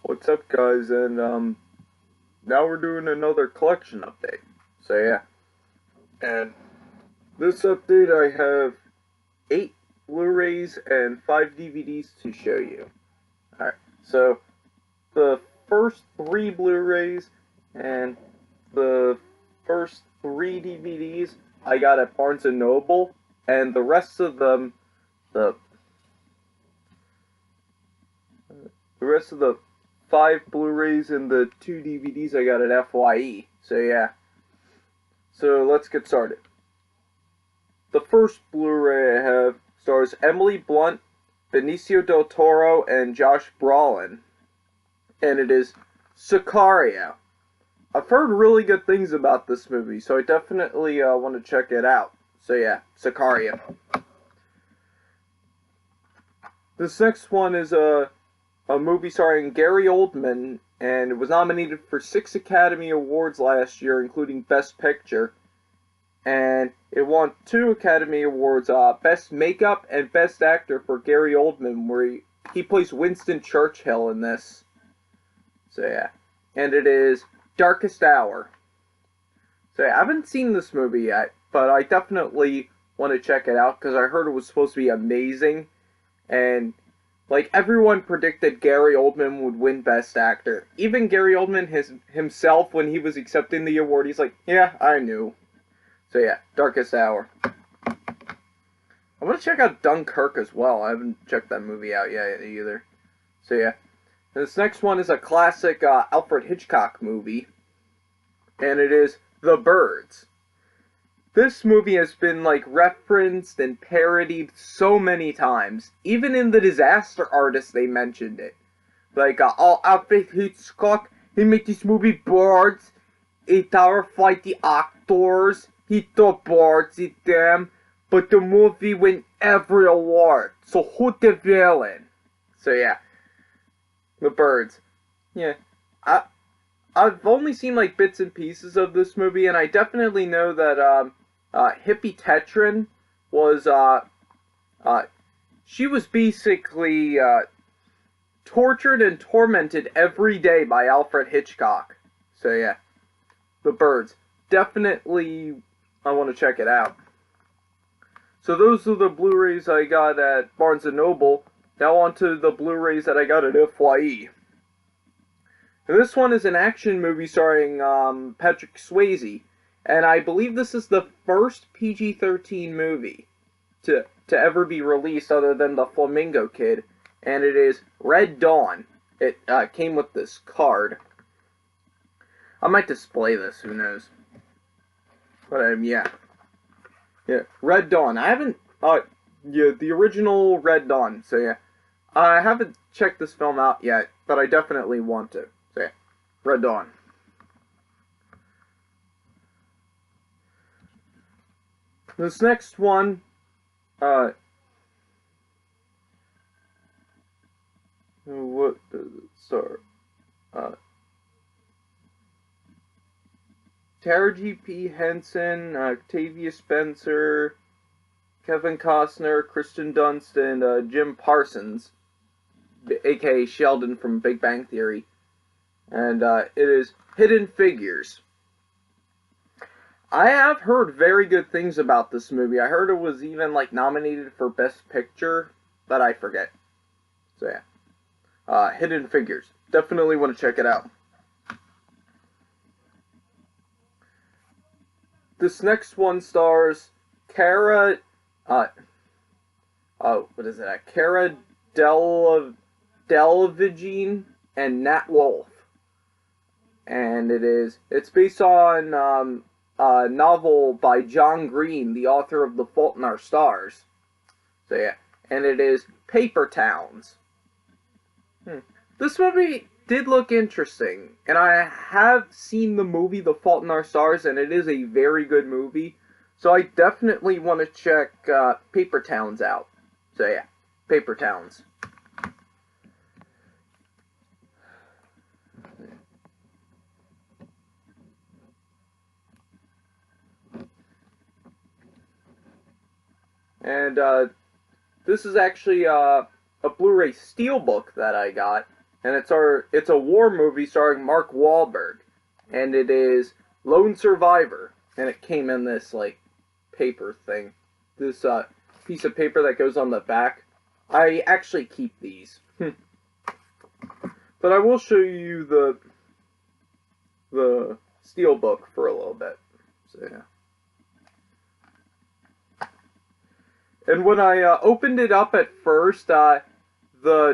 What's up, guys? And now we're doing another collection update. So yeah, and this update I have 8 Blu-rays and 5 DVDs to show you. All right. So the first 3 Blu-rays and the first 3 DVDs I got at Barnes and Noble, and the rest of them, the the rest of the 5 Blu-rays and the 2 DVDs I got at FYE. So yeah. So let's get started. The first Blu-ray I have stars Emily Blunt, Benicio del Toro, and Josh Brolin, and it is Sicario. I've heard really good things about this movie, so I definitely want to check it out. So yeah, Sicario. This next one is a movie starring Gary Oldman, and it was nominated for 6 Academy Awards last year, including Best Picture. And it won 2 Academy Awards, Best Makeup and Best Actor for Gary Oldman, where he plays Winston Churchill in this. So yeah. And it is Darkest Hour. So yeah, I haven't seen this movie yet, but I definitely want to check it out, because I heard it was supposed to be amazing. And like, everyone predicted Gary Oldman would win Best Actor. Even Gary Oldman himself, when he was accepting the award, he's like, yeah, I knew. So yeah, Darkest Hour. I want to check out Dunkirk as well. I haven't checked that movie out yet either. So yeah. And this next one is a classic Alfred Hitchcock movie. And it is The Birds. This movie has been like referenced and parodied so many times. Even in The Disaster Artist they mentioned it. Like, Alfred Hitchcock, he made this movie Birds. It terrified the actors. He thought birds eat them, but the movie went every award. So who the villain? So yeah, The Birds. Yeah, I've only seen like bits and pieces of this movie, and I definitely know that Hippie Tetrin was she was basically tortured and tormented every day by Alfred Hitchcock. So yeah, The Birds. Definitely I want to check it out. So those are the Blu-rays I got at Barnes & Noble. Now on to the Blu-rays that I got at FYE. And this one is an action movie starring Patrick Swayze. And I believe this is the first PG-13 movie to ever be released other than The Flamingo Kid. And it is Red Dawn. It came with this card. I might display this, who knows. But yeah. Yeah, Red Dawn. I haven't yeah, the original Red Dawn. So yeah. I haven't checked this film out yet, but I definitely want to. So yeah. Red Dawn. This next one what does it start? Taraji P. Henson, Octavia Spencer, Kevin Costner, Kristen Dunst, and Jim Parsons, aka Sheldon from Big Bang Theory. And it is Hidden Figures. I have heard very good things about this movie. I heard it was even like nominated for Best Picture, but I forget. So yeah, Hidden Figures. Definitely want to check it out. This next one stars Cara, what is that? Cara Delevingne and Nat Wolff, and it's based on a novel by John Green, the author of The Fault in Our Stars. So yeah, and it is Paper Towns. This movie did look interesting, and I have seen the movie The Fault in Our Stars, and it is a very good movie. So I definitely want to check Paper Towns out. So yeah, Paper Towns. And this is actually a Blu-ray Steelbook that I got. and it's a war movie starring Mark Wahlberg, and it is Lone Survivor, and it came in this like paper thing, this piece of paper that goes on the back. I actually keep these, but I will show you the steel book for a little bit. So yeah. And when I opened it up at first, the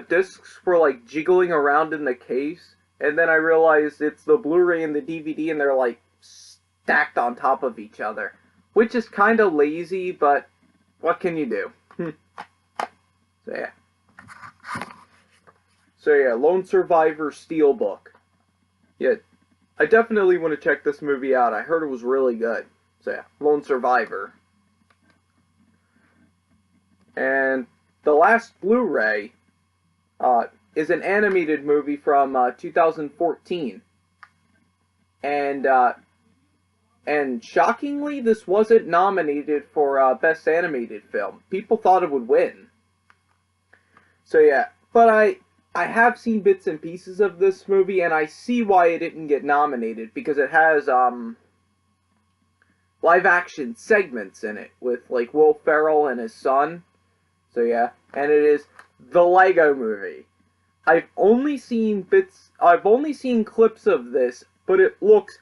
discs were like jiggling around in the case, and then I realized it's the Blu-ray and the DVD, and they're like stacked on top of each other, which is kind of lazy, but what can you do? So yeah. So yeah, Lone Survivor Steelbook. Yeah, I definitely want to check this movie out. I heard it was really good. So yeah, Lone Survivor. And the last Blu-ray is an animated movie from 2014. And shockingly, this wasn't nominated for Best Animated Film. People thought it would win. So yeah, but I have seen bits and pieces of this movie, and I see why it didn't get nominated, because it has live action segments in it with like Will Ferrell and his son. So yeah, and it is the Lego Movie. I've only seen clips of this, but it looks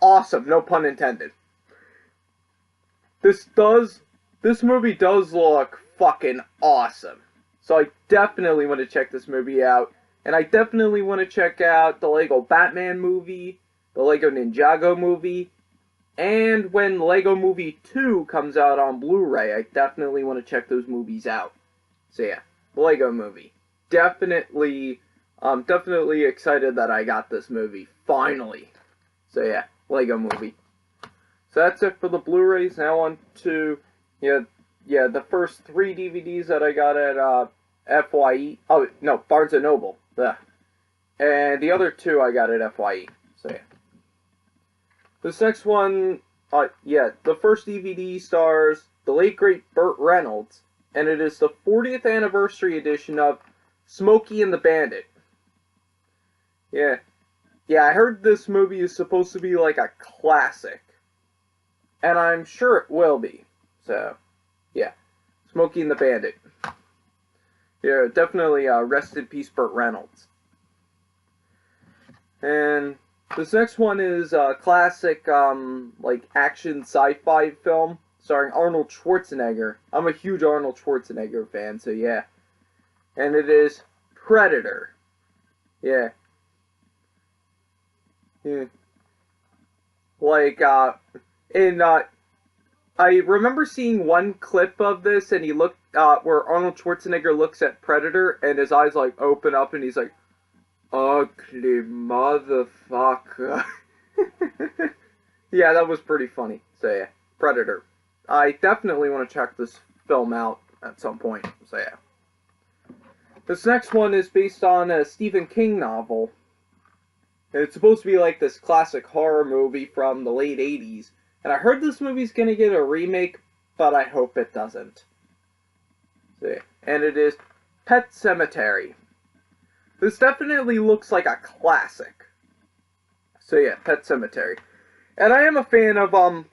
awesome, no pun intended. This movie does look fucking awesome. So I definitely want to check this movie out. And I definitely want to check out the Lego Batman movie, the Lego Ninjago movie, and when Lego Movie 2 comes out on Blu-ray, I definitely want to check those movies out. So yeah, the Lego Movie. Definitely excited that I got this movie, finally. So yeah, Lego Movie. So that's it for the Blu-rays. Now on to, the first 3 DVDs that I got at FYE. Oh, no, Barnes & Noble. Ugh. And the other 2 I got at FYE. So yeah. This next one, the first DVD stars the late great Burt Reynolds, and it is the 40th anniversary edition of Smokey and the Bandit. Yeah. Yeah, I heard this movie is supposed to be like a classic. And I'm sure it will be. So, yeah. Smokey and the Bandit. Yeah, definitely rest in peace, Burt Reynolds. And this next one is a classic, like, action sci-fi film starring Arnold Schwarzenegger. I'm a huge Arnold Schwarzenegger fan, so yeah. And it is Predator. Yeah. Yeah. Like, I remember seeing one clip of this, and he looked, where Arnold Schwarzenegger looks at Predator, and his eyes, like, open up, and he's like, ugly motherfucker. Yeah, that was pretty funny. So yeah, Predator. I definitely want to check this film out at some point. So yeah. This next one is based on a Stephen King novel. And it's supposed to be like this classic horror movie from the late 80s. And I heard this movie's gonna get a remake, but I hope it doesn't. So yeah. And it is Pet Sematary. This definitely looks like a classic. So yeah, Pet Sematary. And I am a fan of,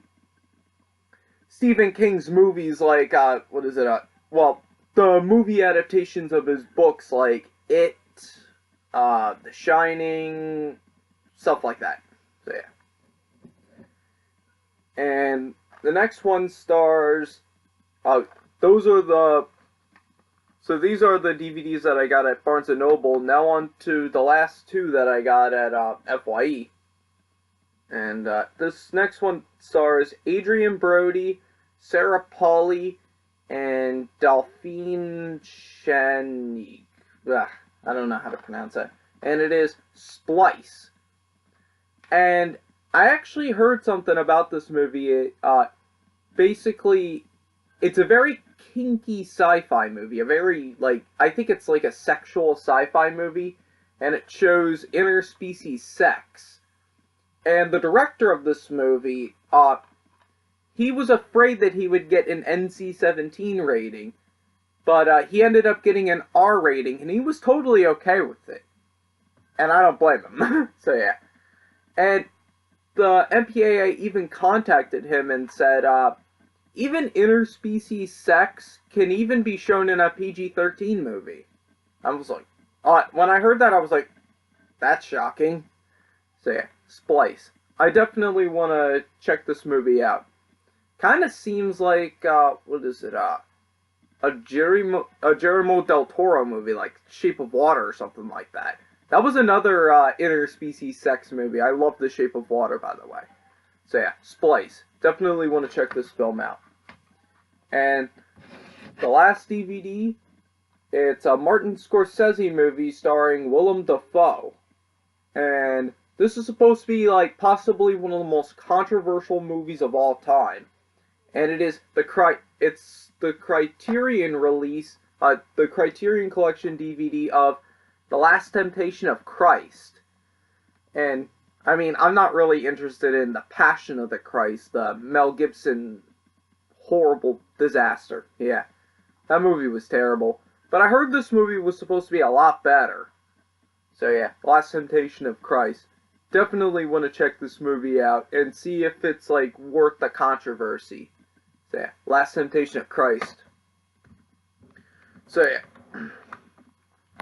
Stephen King's movies like, the movie adaptations of his books like It, The Shining, stuff like that. So yeah. And the next one stars, so these are the DVDs that I got at Barnes & Noble. Now on to the last 2 that I got at FYE. And this next one stars Adrian Brody, Sarah Polley, and Delphine Chenig. I don't know how to pronounce that. And it is Splice. And I actually heard something about this movie. Basically, it's a very kinky sci-fi movie. I think it's like a sexual sci-fi movie. And it shows interspecies sex. And the director of this movie, he was afraid that he would get an NC-17 rating. But he ended up getting an R rating, and he was totally okay with it. And I don't blame him. So yeah. And the MPAA even contacted him and said, even interspecies sex can even be shown in a PG-13 movie. I was like, when I heard that, I was like, that's shocking. So yeah, Splice. I definitely want to check this movie out. Kind of seems like, what is it, a Guillermo del Toro movie, like Shape of Water or something like that. That was another interspecies sex movie. I love The Shape of Water, by the way. So yeah, Splice. Definitely want to check this film out. And the last DVD, it's a Martin Scorsese movie starring Willem Dafoe. And this is supposed to be like possibly one of the most controversial movies of all time. And it is the Criterion release, the Criterion Collection DVD of The Last Temptation of Christ. And I mean, I'm not really interested in The Passion of the Christ, the Mel Gibson horrible disaster. Yeah, that movie was terrible. But I heard this movie was supposed to be a lot better. So yeah, Last Temptation of Christ. Definitely want to check this movie out and see if it's like worth the controversy. So yeah, Last Temptation of Christ. So yeah,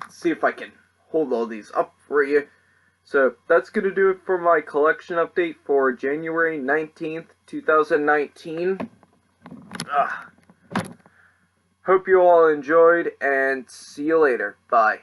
let's see if I can hold all these up for you. So that's going to do it for my collection update for January 19th, 2019. Hope you all enjoyed, and see you later. Bye.